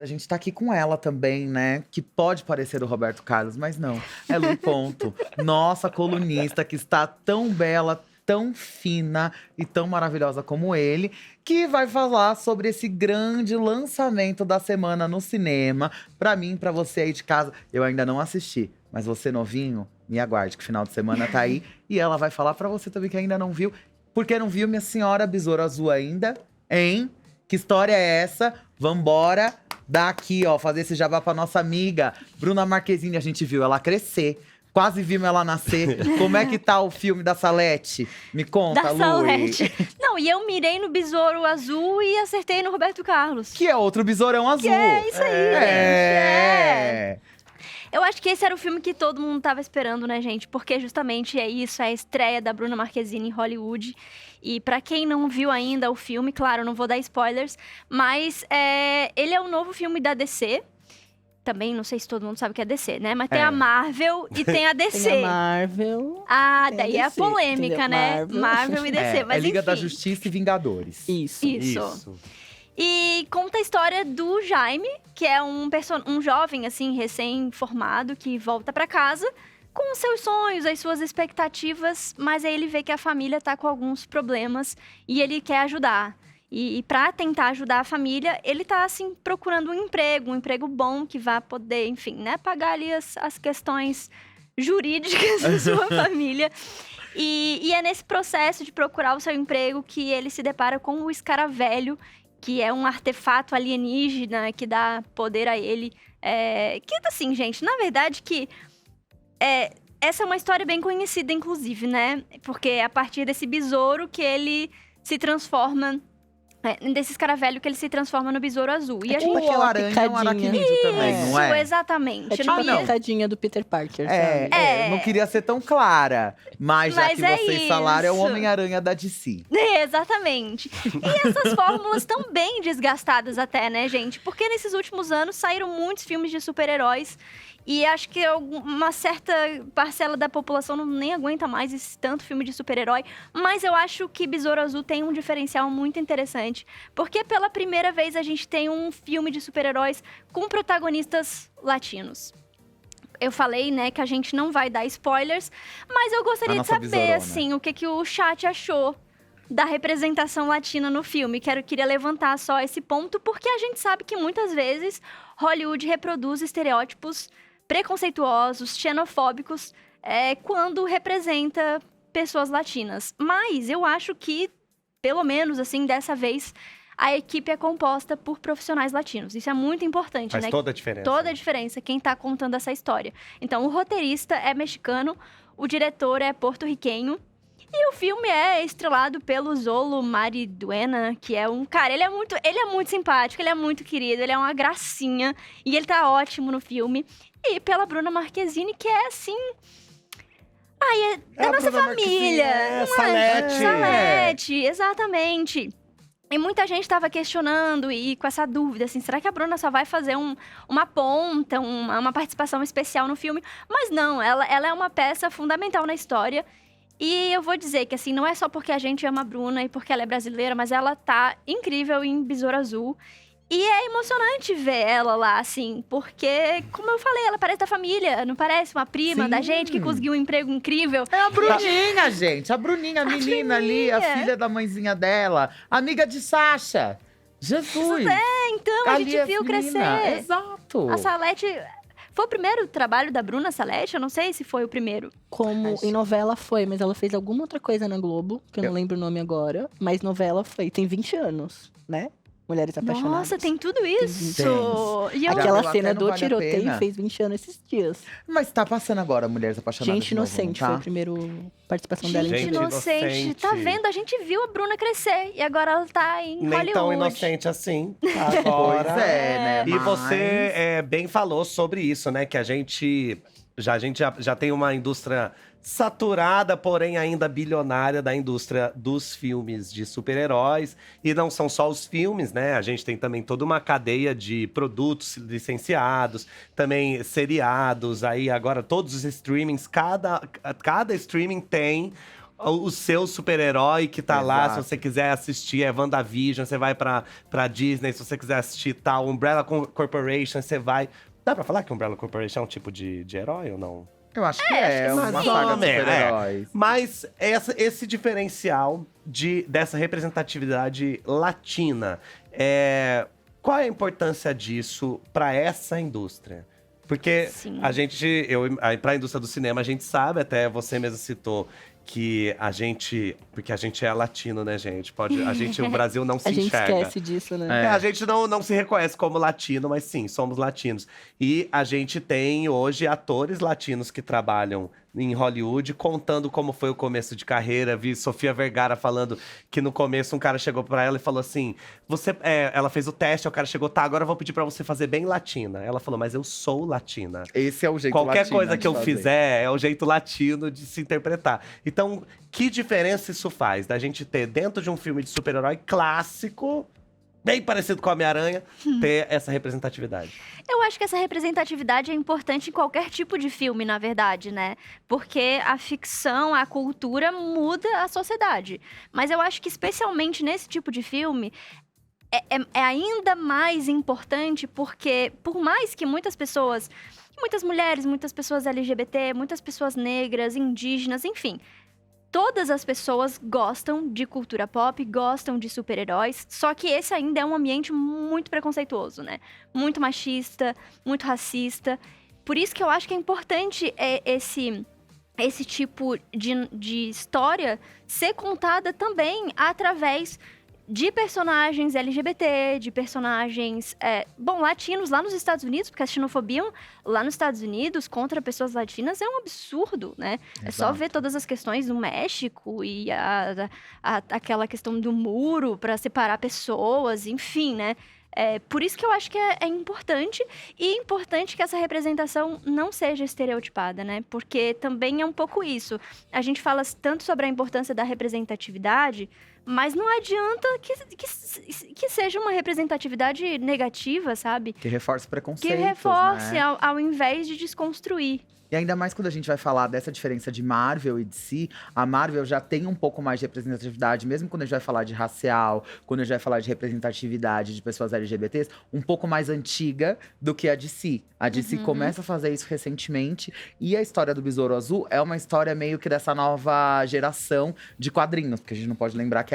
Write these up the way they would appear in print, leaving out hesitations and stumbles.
A gente tá aqui com ela também, né? Que pode parecer o Roberto Carlos, mas não. É Lu Ponto, nossa colunista que está tão bela, tão fina e tão maravilhosa como ele, que vai falar sobre esse grande lançamento da semana no cinema. Pra mim, pra você aí de casa, eu ainda não assisti, mas você novinho, me aguarde que final de semana tá aí e ela vai falar pra você também que ainda não viu. Por que não viu, minha senhora Besouro Azul ainda? Hein? Que história é essa? Vambora dar aqui, ó, fazer esse jabá pra nossa amiga Bruna Marquezine. A gente viu ela crescer, quase vimos ela nascer. Como é que tá o filme da Salete? Me conta, Da Lui. Salete. Não, e eu mirei no Besouro Azul e acertei no Roberto Carlos. Que é outro besourão azul. É isso aí, gente. É. Eu acho que esse era o filme que todo mundo tava esperando, né, gente? Porque justamente é isso, é a estreia da Bruna Marquezine em Hollywood. E pra quem não viu ainda o filme, claro, não vou dar spoilers, mas ele é o novo filme da DC. Também, não sei se todo mundo sabe o que é DC, né? Mas tem a Marvel e tem a DC. Tem a Marvel. Ah, tem a daí é a DC, polêmica, entendeu? né? Marvel e DC, mas É Liga da enfim. Justiça e Vingadores. Isso. E conta a história do Jaime, que é um jovem, assim, recém-formado, que volta pra casa com os seus sonhos, as suas expectativas, mas aí ele vê que a família tá com alguns problemas e ele quer ajudar. E para tentar ajudar a família, ele tá, assim, procurando um emprego bom que vá poder, enfim, né, pagar ali as questões jurídicas da sua família. E é nesse processo de procurar o seu emprego que ele se depara com o Escaravelho, que é um artefato alienígena que dá poder a ele. Que, assim, gente, na verdade essa é uma história bem conhecida, inclusive, né? Porque é a partir desse besouro que ele se transforma. Desse escaravelho que ele se transforma no besouro azul. E a gente. O aranha é um aracnídeo também, não Isso, é? exatamente. É tipo a Não- pitadinha do Peter Parker, sabe? Não queria ser tão clara, mas já Mas que é vocês falaram, é o isso. Homem-Aranha da DC. Exatamente. E essas fórmulas estão bem desgastadas até, né, gente? Porque nesses últimos anos saíram muitos filmes de super-heróis e acho que uma certa parcela da população nem aguenta mais esse tanto filme de super-herói. Mas eu acho que Besouro Azul tem um diferencial muito interessante, porque pela primeira vez a gente tem um filme de super-heróis com protagonistas latinos. Eu falei, né, que a gente não vai dar spoilers, mas eu gostaria de nossa saber, besourona. assim, o que o chat achou da representação latina no filme. Queria levantar só esse ponto, porque a gente sabe que muitas vezes Hollywood reproduz estereótipos preconceituosos, xenofóbicos, quando representa pessoas latinas. Mas eu acho que, pelo menos, assim, dessa vez, a equipe é composta por profissionais latinos. Isso é muito importante, Faz né? toda a diferença. Toda a diferença, quem tá contando essa história. Então, o roteirista é mexicano, o diretor é porto-riquenho, e o filme é estrelado pelo Zolo Mariduena, que é um cara, ele é muito simpático, ele é muito querido, ele é uma gracinha, e ele tá ótimo no filme. E pela Bruna Marquezine, que é assim... da a nossa Bruna Marquezine, família, não é? Salete. Salete, exatamente. E muita gente estava questionando e com essa dúvida, assim, será que a Bruna só vai fazer uma ponta, uma participação especial no filme? Mas não, ela é uma peça fundamental na história. E eu vou dizer que, assim, não é só porque a gente ama a Bruna e porque ela é brasileira, mas ela tá incrível em Besouro Azul. E é emocionante ver ela lá, assim, porque, como eu falei, ela parece da família, não parece uma prima Sim. da gente que conseguiu um emprego incrível. É a Bruninha, gente. A Bruninha, a menina ali, a Bruninha. filha da mãezinha dela, amiga de Sasha. Jesus. Então, a Ali gente é viu menina. crescer. Exato. A Salete... Foi o primeiro trabalho da Bruna Salete? Eu não sei se foi o primeiro. Como Acho. em novela foi, mas ela fez alguma outra coisa na Globo, que eu não lembro o nome agora. Mas novela foi. Tem 20 anos, né? Mulheres Apaixonadas. Nossa, tem tudo isso! Tem. E eu... Já Aquela viu cena até, não do vale a tiroteio pena. fez 20 anos esses dias. Mas tá passando agora Mulheres Apaixonadas Gente de novo, Inocente não tá? foi a primeira participação dela em Gente Gente TV. inocente. Tá Inocente. vendo? A gente viu a Bruna crescer e agora ela tá em Nem Hollywood. tão inocente assim. Agora. Pois é, né? E Mas- você bem falou sobre isso, né? Que a gente já tem uma indústria saturada, porém ainda bilionária da indústria dos filmes de super-heróis. E não são só os filmes, né? A gente tem também toda uma cadeia de produtos licenciados, também seriados, aí agora todos os streamings, cada streaming tem o seu super-herói que tá lá, se Exato. você quiser assistir, é WandaVision, você vai pra Disney, se você quiser assistir tal, Umbrella Corporation, você vai. Dá pra falar que Umbrella Corporation é um tipo de herói ou não? Eu acho que acho que é uma sim. saga de É. super-heróis. Mas esse diferencial dessa representatividade latina, qual é a importância disso pra essa indústria? Porque Sim. pra indústria do cinema, a gente sabe, até você mesmo citou, que porque a gente é latino, né, gente? O Brasil não se A gente enxerga. esquece disso, né? É. A gente não se reconhece como latino, mas sim, somos latinos. E a gente tem hoje atores latinos que trabalham em Hollywood, contando como foi o começo de carreira. Vi Sofia Vergara falando que no começo um cara chegou pra ela e falou assim: ela fez o teste, o cara chegou, tá, agora eu vou pedir pra você fazer bem latina. Ela falou, mas eu sou latina. Esse é o jeito Qualquer latino coisa de que eu fazer. fizer é o jeito latino de se interpretar. Então, que diferença isso faz da gente ter, dentro de um filme de super-herói clássico, bem parecido com Homem-Aranha, ter essa representatividade? Eu acho que essa representatividade é importante em qualquer tipo de filme, na verdade, né? Porque a ficção, a cultura muda a sociedade. Mas eu acho que, especialmente nesse tipo de filme, é ainda mais importante porque, por mais que muitas pessoas, muitas mulheres, muitas pessoas LGBT, muitas pessoas negras, indígenas, enfim, todas as pessoas gostam de cultura pop, gostam de super-heróis, só que esse ainda é um ambiente muito preconceituoso, né? Muito machista, muito racista. Por isso que eu acho que é importante esse tipo de história ser contada também através de personagens LGBT, de personagens, latinos lá nos Estados Unidos, porque a xenofobia lá nos Estados Unidos contra pessoas latinas é um absurdo, né? É só Exato. ver todas as questões do México e aquela questão do muro para separar pessoas, enfim, né? Por isso que eu acho que é importante, e é importante que essa representação não seja estereotipada, né? Porque também é um pouco isso. A gente fala tanto sobre a importância da representatividade, mas não adianta que seja uma representatividade negativa, sabe? Que reforça Que preconceitos, reforce né? ao invés de desconstruir. E ainda mais quando a gente vai falar dessa diferença de Marvel e DC, a Marvel já tem um pouco mais de representatividade, mesmo quando a gente vai falar de racial, quando a gente vai falar de representatividade de pessoas LGBTs, um pouco mais antiga do que a DC. A DC começa a fazer isso recentemente, e a história do Besouro Azul é uma história meio que dessa nova geração de quadrinhos, porque a gente não pode lembrar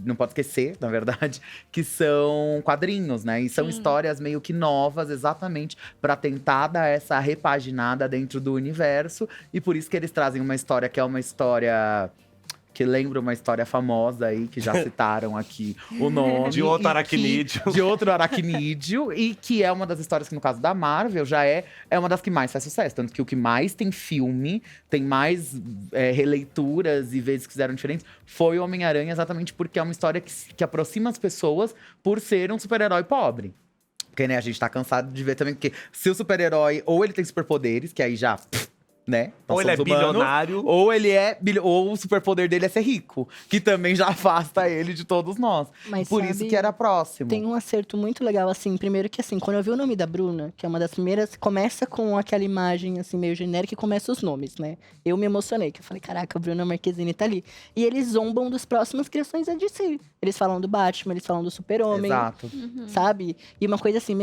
não pode esquecer, na verdade, que são quadrinhos, né? E são Sim. histórias meio que novas, exatamente pra tentar dar essa repaginada dentro do universo, e por isso que eles trazem uma história que é uma história que lembra uma história famosa aí, que já citaram aqui o nome. De outro e aracnídeo. De outro aracnídeo, e que é uma das histórias que, no caso da Marvel, já é uma das que mais faz sucesso. Tanto que o que mais tem filme, tem mais releituras e vezes que fizeram diferentes, foi o Homem-Aranha, exatamente porque é uma história que aproxima as pessoas por ser um super-herói pobre. Porque, né, a gente tá cansado de ver também, porque se o super-herói, ou ele tem superpoderes, que aí já, né? Ou ele é somos humanos, bilionário. ou o superpoder dele é ser rico, que também já afasta ele de todos nós. Mas Por sabe, isso que era próximo. tem um acerto muito legal, assim. Primeiro que, assim, quando eu vi o nome da Bruna, que é uma das primeiras, começa com aquela imagem, assim, meio genérica e começa os nomes, né? Eu me emocionei, que eu falei, caraca, a Bruna Marquezine tá ali. E eles zombam das próximas criações da DC. Eles falam do Batman, eles falam do Super-Homem, Exato. sabe? E uma coisa assim,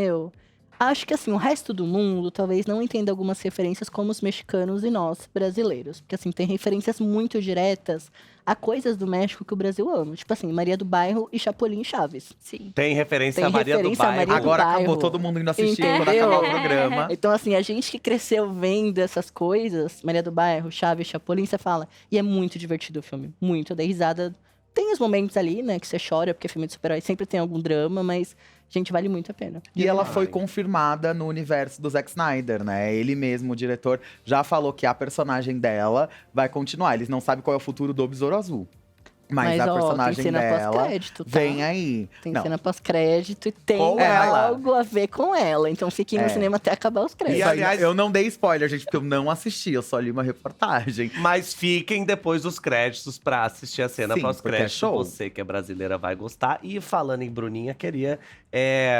acho que, assim, o resto do mundo talvez não entenda algumas referências como os mexicanos e nós, brasileiros. Porque, assim, tem referências muito diretas a coisas do México que o Brasil ama. Tipo assim, Maria do Bairro e Chapolin Chaves. Sim. Tem referência Tem a Maria referência do a Bairro. Maria do Agora bairro. acabou todo mundo indo assistir quando Entendeu? acabar o programa. Então, assim, a gente que cresceu vendo essas coisas, Maria do Bairro, Chaves, Chapolin, você fala. E é muito divertido o filme. Muito. Eu dei risada. Tem os momentos ali, né, que você chora, porque filme de super-herói sempre tem algum drama, mas, gente, vale muito a pena. E ela Ai. foi confirmada no universo do Zack Snyder, né? Ele mesmo, o diretor, já falou que a personagem dela vai continuar. Eles não sabem qual é o futuro do Besouro Azul. Mas a ó, personagem tem cena dela pós-crédito, tá? vem aí. Tem Não, cena pós-crédito e tem Com ela. algo a ver com ela. Então fiquem no cinema até acabar os créditos. isso aí, aliás- eu não dei spoiler, gente, porque eu não assisti. Eu só li uma reportagem. Mas fiquem depois dos créditos pra assistir a cena Sim, pós-crédito. porque é show. Você que é brasileira vai gostar. E falando em Bruninha, queria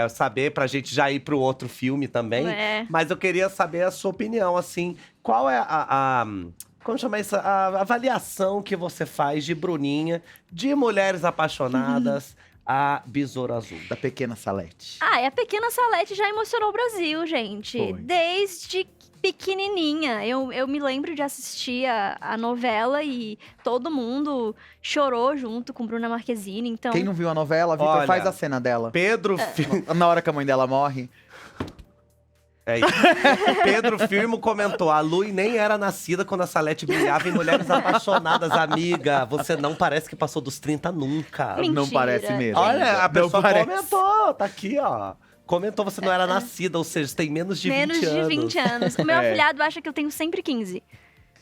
saber, pra gente já ir pro outro filme também. É. Mas eu queria saber a sua opinião, assim. Qual é como chama isso? A avaliação que você faz de Bruninha, de Mulheres Apaixonadas a Besouro Azul. Da Pequena Salete. E a Pequena Salete já emocionou o Brasil, gente. Foi. Desde pequenininha. Eu me lembro de assistir a novela e todo mundo chorou junto com Bruna Marquezine, então… Quem não viu a novela, Vitor, Olha, faz a cena dela. Pedro Na hora que a mãe dela morre. É isso. Pedro Firmo comentou: a Lui nem era nascida quando a Salete brilhava em Mulheres Apaixonadas, amiga. Você não parece que passou dos 30 nunca. Mentira. Não parece mesmo. Olha, a Não pessoa parece. comentou, tá aqui, ó. Comentou, você não era nascida, ou seja, você tem menos de 20 anos. Menos de 20 anos. O meu É. afilhado acha que eu tenho sempre 15.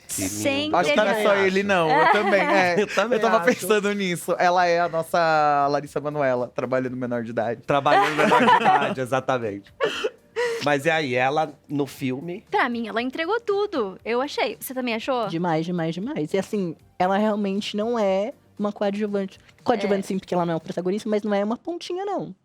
Sempre. Acho que não é só acho. ele, não. Eu também. Eu também Eu tava acho. pensando nisso. Ela é a nossa Larissa Manoela, trabalhando menor de idade. Trabalhando na menor de idade, exatamente. Mas e aí, ela no filme… Pra mim, ela entregou tudo. Eu achei. Você também achou? Demais, demais, demais. E assim, ela realmente não é uma coadjuvante. Coadjuvante sim, porque ela não é o protagonista, mas não é uma pontinha, não.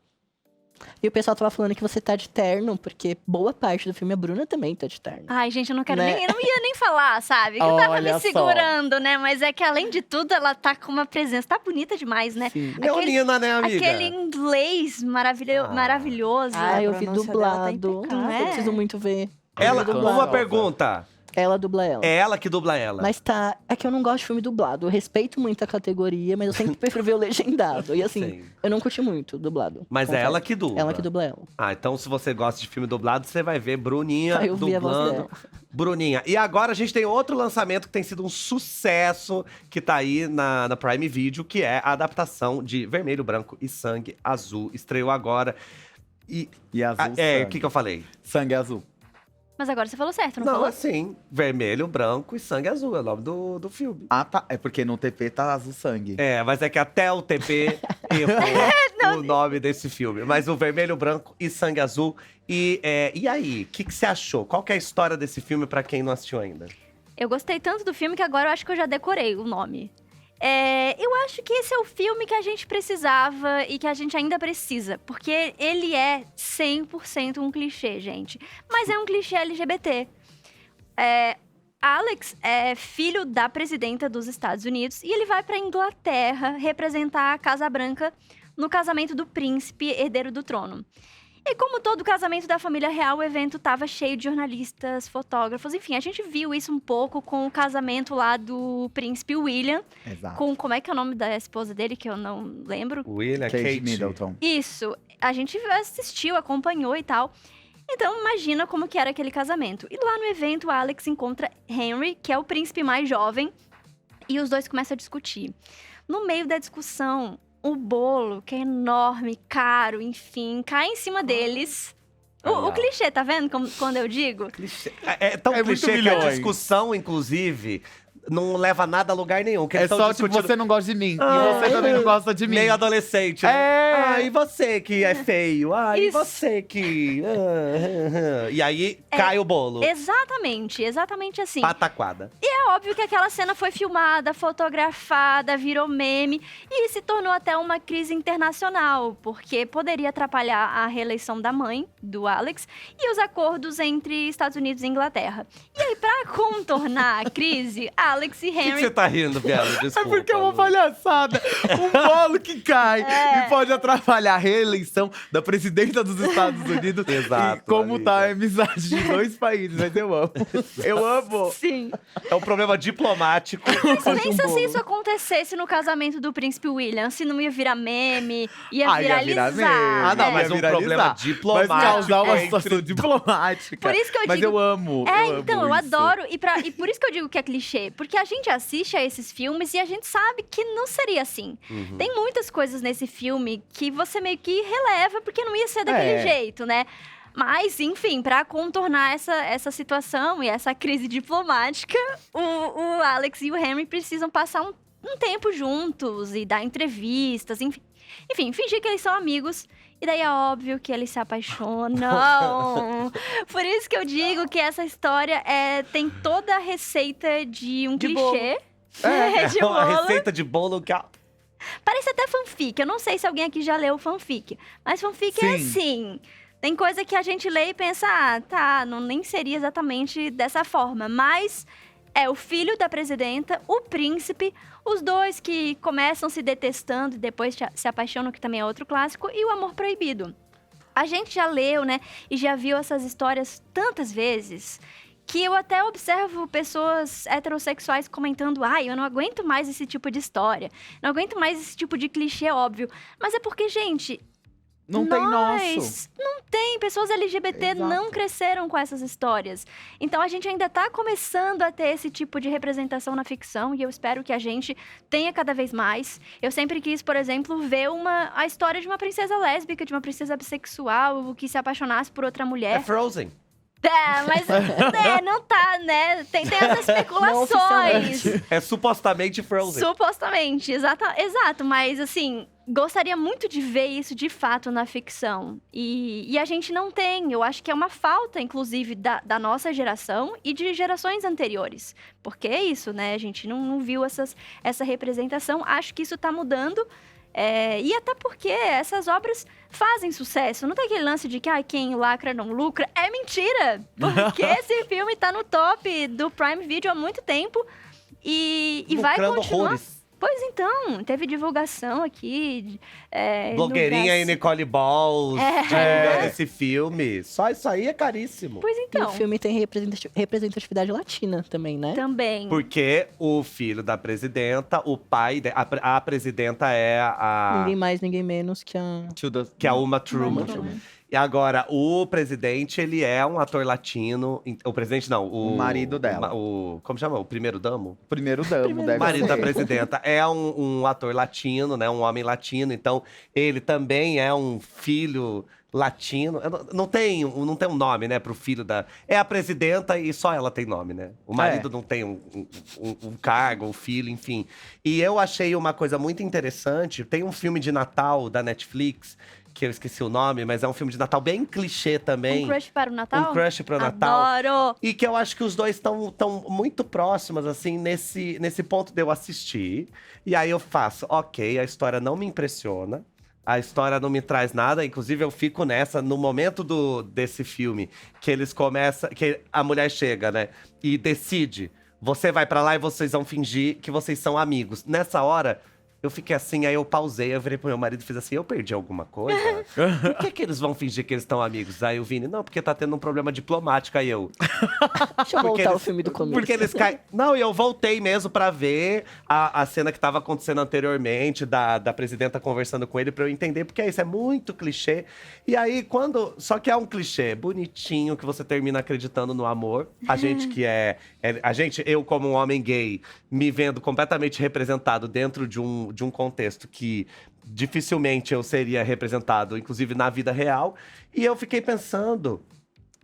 E o pessoal tava falando que você tá de terno, porque boa parte do filme a Bruna também tá de terno. Ai, gente, eu não quero Né? nem… Eu não ia nem falar, sabe? Que eu tava Olha me só. segurando, né? Mas é que, além de tudo, ela tá com uma presença… Tá bonita demais, né? Sim. Leonina, né, amiga? Aquele inglês maravilhoso. Ah, eu vi pronúncia dela tá dublado. impecável. Não é? Eu preciso muito ver. Ela, Muito uma gostosa. pergunta. Ela dubla ela. É ela que dubla ela. Mas tá. É que eu não gosto de filme dublado. Eu respeito muito a categoria, mas eu sempre prefiro ver o legendado. E assim, Sim. eu não curti muito dublado. Mas é confesso. ela que dubla. Ela que dubla ela. Ah, então se você gosta de filme dublado, você vai ver Bruninha Vai ouvir a voz dublando. dela. Bruninha. E agora a gente tem outro lançamento que tem sido um sucesso, que tá aí na Prime Video, que é a adaptação de Vermelho, Branco e Sangue Azul. Estreou agora. E Azul. o sangue. que eu falei? Sangue azul. Mas agora você falou certo, não, Não, falou? assim, Vermelho, Branco e Sangue Azul é o nome do filme. Ah, tá. É porque no TP tá azul sangue. É, mas é que até o TP errou o nome desse filme. Mas o Vermelho, Branco e Sangue Azul. E aí, o que você achou? Qual que é a história desse filme pra quem não assistiu ainda? Eu gostei tanto do filme que agora eu acho que eu já decorei o nome. Eu acho que esse é o filme que a gente precisava e que a gente ainda precisa. Porque ele é 100% um clichê, gente. Mas é um clichê LGBT. Alex é filho da presidenta dos Estados Unidos e ele vai pra Inglaterra representar a Casa Branca no casamento do príncipe herdeiro do trono. E como todo casamento da família real, o evento tava cheio de jornalistas, fotógrafos, enfim, a gente viu isso um pouco com o casamento lá do príncipe William, Exato. com como é que é o nome da esposa dele, que eu não lembro. William, Kate Middleton. Isso, a gente assistiu, acompanhou e tal. Então, imagina como que era aquele casamento. E lá no evento, Alex encontra Henry, que é o príncipe mais jovem, e os dois começam a discutir. No meio da discussão, o bolo, que é enorme, caro, enfim, cai em cima deles. O clichê, tá vendo quando eu digo? Clichê. É tão É muito clichê que a milhões. discussão, inclusive, não leva nada a lugar nenhum. Que É eles tão só tipo, discutindo você não gosta de mim. Ah, e você também não gosta de mim. meio adolescente, né? É. Ah, e você que é feio? Ah, e Isso. você que… E aí, cai o bolo. Exatamente assim. Pataquada. É óbvio que aquela cena foi filmada, fotografada, virou meme e se tornou até uma crise internacional, porque poderia atrapalhar a reeleição da mãe, do Alex, e os acordos entre Estados Unidos e Inglaterra. E aí, pra contornar a crise, Alex e Por que Henry… você tá rindo, Biela? É Desculpa. porque é uma Lu. palhaçada. Um bolo que cai e pode atrapalhar a reeleição da presidenta dos Estados Unidos. Exato, E como amiga. tá a amizade de dois países, mas eu amo. Eu amo. Sim. É um problema diplomático. Mas pensa se isso acontecesse no casamento do príncipe William, se não ia virar meme, ia Ah, ia viralizar. virar meme. Ah, não, É. mas Ia um viralizar. problema Mas diplomático. causar uma entre- situação diplomática. Por isso que eu Mas digo- eu amo. Então, amo eu isso. adoro. E por isso que eu digo que é clichê. Porque a gente assiste a esses filmes e a gente sabe que não seria assim. Uhum. Tem muitas coisas nesse filme que você meio que releva, porque não ia ser daquele jeito, né? Mas, enfim, pra contornar essa situação e essa crise diplomática, o Alex e o Henry precisam passar um tempo juntos e dar entrevistas, enfim, fingir que eles são amigos. E daí é óbvio que eles se apaixonam. Por isso que eu digo que essa história tem toda a receita de um De clichê. De É uma bolo. receita de bolo que… Parece até fanfic. Eu não sei se alguém aqui já leu fanfic. Mas fanfic é Sim. assim. Tem coisa que a gente lê e pensa, nem seria exatamente dessa forma. Mas é o filho da presidenta, o príncipe, os dois que começam se detestando e depois se apaixonam, que também é outro clássico, e o amor proibido. A gente já leu, né, e já viu essas histórias tantas vezes que eu até observo pessoas heterossexuais comentando: ai, eu não aguento mais esse tipo de história, não aguento mais esse tipo de clichê óbvio. Mas é porque, gente, Não tem nosso. não tem, pessoas LGBT Exato. não cresceram com essas histórias. Então a gente ainda tá começando a ter esse tipo de representação na ficção e eu espero que a gente tenha cada vez mais. Eu sempre quis, por exemplo, ver a história de uma princesa lésbica, de uma princesa bissexual que se apaixonasse por outra É mulher. Frozen. Mas não tá, né? Tem essas especulações. oficialmente. É supostamente Frozen. Supostamente, exato. Mas, assim, gostaria muito de ver isso de fato na ficção. E a gente não tem. Eu acho que é uma falta, inclusive, da nossa geração e de gerações anteriores. Porque é isso, né? A gente não viu essa representação. Acho que isso tá mudando. E até porque essas obras fazem sucesso. Não tem aquele lance de que quem lacra não lucra. É mentira! Porque esse filme tá no top do Prime Video há muito tempo. E vai Lucrando continuar. horrores. Pois então, teve divulgação aqui. no Blogueirinha aí, Brasil. Nicole Balls, divulgando esse filme. Só isso aí é caríssimo. Pois E então, o filme tem representatividade latina também, né? também. Porque o filho da presidenta, o pai… A presidenta é Ninguém mais, ninguém menos que a… que é a Uma Thurman. Thurman. E agora, o presidente, ele é um ator latino. O presidente não, O marido dela. Como chama? O primeiro damo? Primeiro damo, deve O marido ser. da presidenta é um ator latino, né? Um homem latino. Então, ele também é um filho latino. Não tem um nome, né, pro filho da… É a presidenta e só ela tem nome, né? O marido não tem um cargo, um filho, enfim. E eu achei uma coisa muito interessante. Tem um filme de Natal da Netflix, que eu esqueci o nome, mas é um filme de Natal bem clichê também. Um crush para o Natal? Um crush pro Natal. Adoro! E que eu acho que os dois estão muito próximos, assim, nesse ponto de eu assistir. E aí eu faço, ok, a história não me impressiona. A história não me traz nada, inclusive eu fico nessa, no momento desse filme, que eles começam, que a mulher chega, né, e decide, você vai pra lá e vocês vão fingir que vocês são amigos. Nessa hora, eu fiquei assim, aí eu pausei, eu virei pro meu marido e fiz assim, eu perdi alguma coisa? Por que eles vão fingir que eles estão amigos? Aí o Vini, não, porque tá tendo um problema diplomático, aí eu… Deixa eu voltar o filme do começo. Porque eles caem… Não, e eu voltei mesmo pra ver a cena que tava acontecendo anteriormente, da presidenta conversando com ele, pra eu entender, porque isso é muito clichê. E aí, só que é um clichê bonitinho, que você termina acreditando no amor. A gente que eu como um homem gay, me vendo completamente representado dentro de um contexto que dificilmente eu seria representado, inclusive na vida real. E eu fiquei pensando…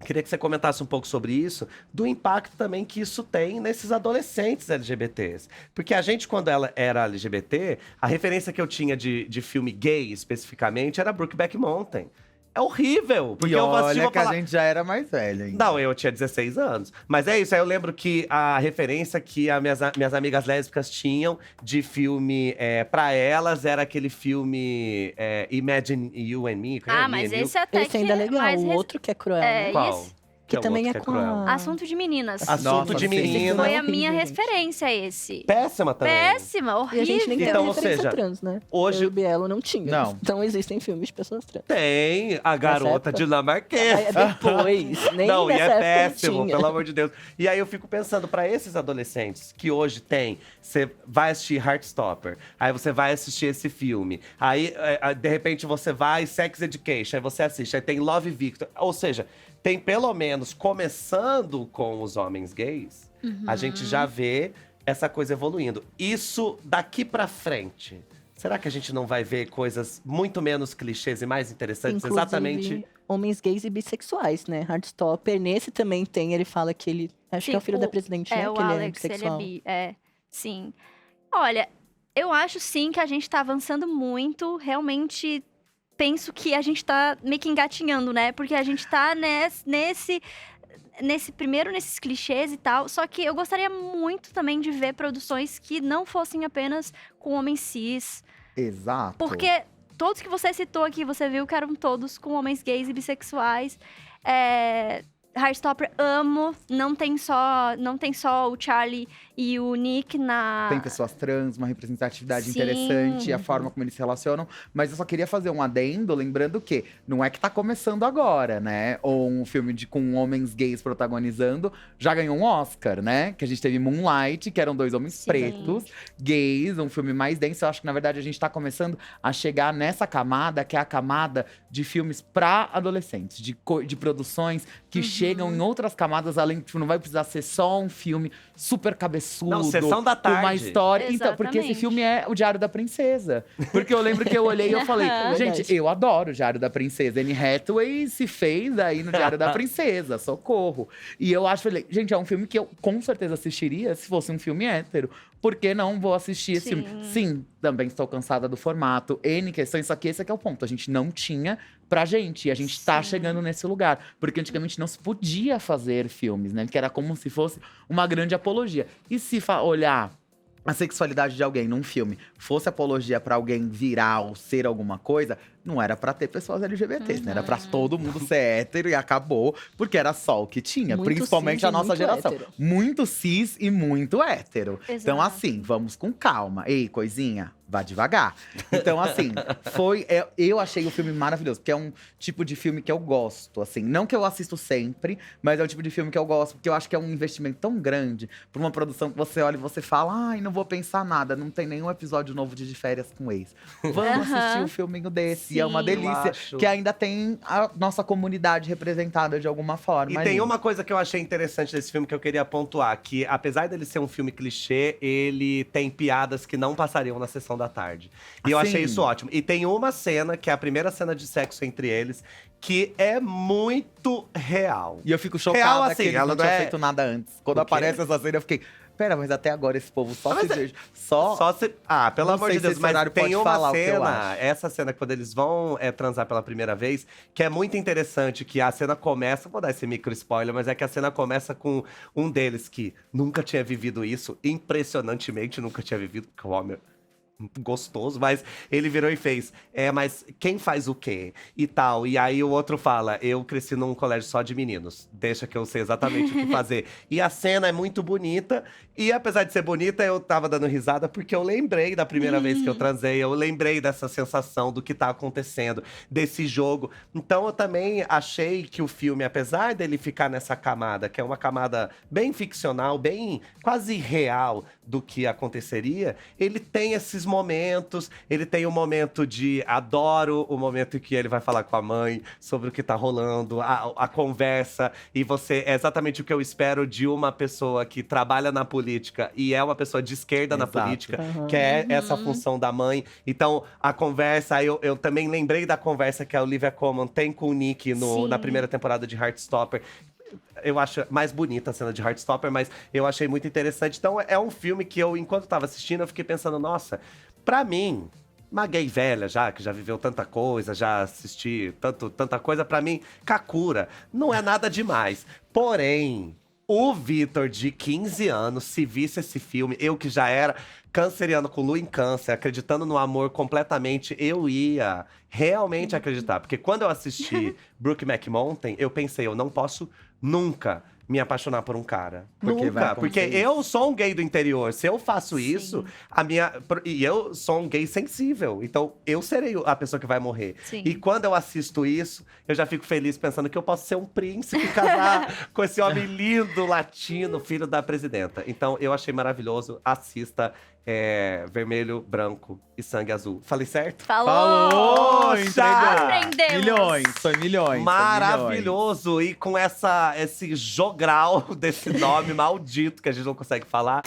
Queria que você comentasse um pouco sobre isso, do impacto também que isso tem nesses adolescentes LGBTs. Porque a gente, quando ela era LGBT, a referência que eu tinha de filme gay, especificamente, era Brokeback Mountain. É horrível! Porque E eu assisti olha uma que a gente já era mais velha ainda. Não, eu tinha 16 anos. Mas é isso, aí eu lembro que a referência que as minhas amigas lésbicas tinham de filme pra elas era aquele filme Imagine You and Me. Mas esse até Esse ainda é legal, mais o outro que é cruel, né? Qual? esse? Que é o também outro é que com cruel? a… Assunto de meninas. Assunto Nossa, de sim. menina. Foi a horrível, minha gente. referência esse. Péssima também. Péssima, E a horrível. gente nem Então, teve ou referência seja, trans, né? hoje- Eu e o Bielo não tinha. Não. Então existem filmes de pessoas trans. Tem a garota época? dinamarquesa. Aí é depois, nem Não, e nessa é época péssimo, não tinha. pelo amor de Deus. E aí eu fico pensando, pra esses adolescentes que hoje tem, você vai assistir Heartstopper, aí você vai assistir esse filme, aí de repente você vai Sex Education, aí você assiste, aí tem Love Victor, ou seja, tem pelo menos, começando com os homens gays, a gente já vê essa coisa evoluindo. Isso daqui pra frente, será que a gente não vai ver coisas muito menos clichês e mais interessantes? Inclusive, Exatamente. homens gays e bissexuais, né? Heartstopper, nesse também tem, ele fala que ele… Acho que é o filho da presidente, né? o Que ele é Alex, ele é bissexual. bi. Sim. Olha, eu acho sim que a gente tá avançando muito. Realmente, penso que a gente tá meio que engatinhando, né? Porque a gente tá nesses clichês e tal. Só que eu gostaria muito também de ver produções que não fossem apenas com homens cis. Exato. Porque todos que você citou aqui, você viu que eram todos com homens gays e bissexuais. Heartstopper, amo. Não tem só o Charlie e o Nick na… Tem pessoas trans, uma representatividade Sim. interessante, a forma como eles se relacionam. Mas eu só queria fazer um adendo, lembrando que não é que tá começando agora, né? Ou um filme com homens gays protagonizando, já ganhou um Oscar, né? Que a gente teve Moonlight, que eram 2 homens Sim. pretos, gays, um filme mais denso. Eu acho que, na verdade, a gente tá começando a chegar nessa camada, que é a camada de filmes pra adolescentes, de produções que chegam em outras camadas, além, tipo, não vai precisar ser só um filme super cabeçudo. Não, Sessão da com Tarde. uma história. Então, porque esse Exatamente. filme é o Diário da Princesa. Porque eu lembro que eu olhei e eu falei, gente, Verdade. eu adoro o Diário da Princesa. Anne Hathaway se fez aí no Diário da Princesa, socorro. E eu acho, falei, gente, é um filme que eu com certeza assistiria se fosse um filme hétero. Por que não vou assistir esse filme? Sim, também estou cansada do formato. N questões, só que esse aqui é o ponto. A gente não tinha pra gente. E a gente tá chegando nesse lugar. Porque antigamente não se podia fazer filmes, né? Que era como se fosse uma grande apologia. E se olhar a sexualidade de alguém num filme fosse apologia pra alguém virar ou ser alguma coisa, não era pra ter pessoas LGBTs, né? Era pra todo mundo ser hétero e acabou, porque era só o que tinha. Muito Principalmente cis e a nossa muito geração. hétero. Muito cis e muito hétero. Então, Exato. assim, vamos com calma. Ei, coisinha, vá devagar. Então, assim, eu achei o filme maravilhoso, porque é um tipo de filme que eu gosto, assim. Não que eu assisto sempre, mas é o tipo de filme que eu gosto, porque eu acho que é um investimento tão grande pra uma produção que você olha e você fala, ai, não vou pensar nada, não tem nenhum episódio novo de Férias com Ex. Vamos assistir um filminho desse. E é uma Sim. delícia, acho. que ainda tem a nossa comunidade representada de alguma forma. E ali. tem uma coisa que eu achei interessante desse filme que eu queria pontuar, que apesar dele ser um filme clichê, ele tem piadas que não passariam na sessão da tarde. E eu Sim. achei isso ótimo. E tem uma cena, que é a primeira cena de sexo entre eles, que é muito real. E eu fico chocada Real, que assim, eles ela não não tinham é- feito nada antes. Quando O quê? aparece essa cena, eu fiquei… Pera, mas até agora esse povo só Mas se é- beija. Só se… Ah, pelo Não amor sei de se Deus, esse mas horário tem pode uma falar o que eu cena, acho. essa cena quando eles vão transar pela primeira vez, que é muito interessante, que a cena começa, vou dar esse micro spoiler, mas é que a cena começa com um deles que nunca tinha vivido isso, impressionantemente nunca tinha vivido, porque o homem é gostoso, mas ele virou e fez, mas quem faz o quê? E tal, e aí o outro fala, eu cresci num colégio só de meninos, deixa que eu sei exatamente o que fazer. E a cena é muito bonita, e apesar de ser bonita, eu tava dando risada porque eu lembrei da primeira vez que eu transei, eu lembrei dessa sensação do que tá acontecendo, desse jogo. Então eu também achei que o filme, apesar dele ficar nessa camada, que é uma camada bem ficcional, bem quase real do que aconteceria, ele tem esses momentos, ele tem o momento de adoro, o momento em que ele vai falar com a mãe sobre o que tá rolando, a conversa, e é exatamente o que eu espero de uma pessoa que trabalha na política e é uma pessoa de esquerda na Exato. política, Aham. que é essa função da mãe. Então, a conversa, aí eu também lembrei da conversa que a Olivia Colman tem com o Nick na Sim. primeira temporada de Heartstopper. Eu acho mais bonita a cena de Heartstopper, mas eu achei muito interessante. Então, é um filme que eu, enquanto tava assistindo, eu fiquei pensando, nossa, pra mim, uma gay velha já, que já viveu tanta coisa, já assisti tanta coisa, pra mim, Kakura não é nada demais. Porém, o Vitor, de 15 anos, se visse esse filme, eu que já era canceriano com lua em câncer, acreditando no amor completamente, eu ia realmente acreditar. Porque quando eu assisti Brokeback Mountain, eu pensei, eu não posso nunca me apaixonar por um cara. Porque vai Nunca. Porque acontecer eu sou um gay do interior. Se eu faço Sim. isso, e eu sou um gay sensível. Então, eu serei a pessoa que vai morrer. Sim. E quando eu assisto isso, eu já fico feliz pensando que eu posso ser um príncipe, casar com esse homem lindo, latino, filho da presidenta. Então, eu achei maravilhoso. Assista Vermelho, Branco e Sangue Azul. Falei certo? Falou! Falou! Entregou! Aprendemos! Milhões, foi milhões. Maravilhoso! E com esse jogral desse nome maldito que a gente não consegue falar.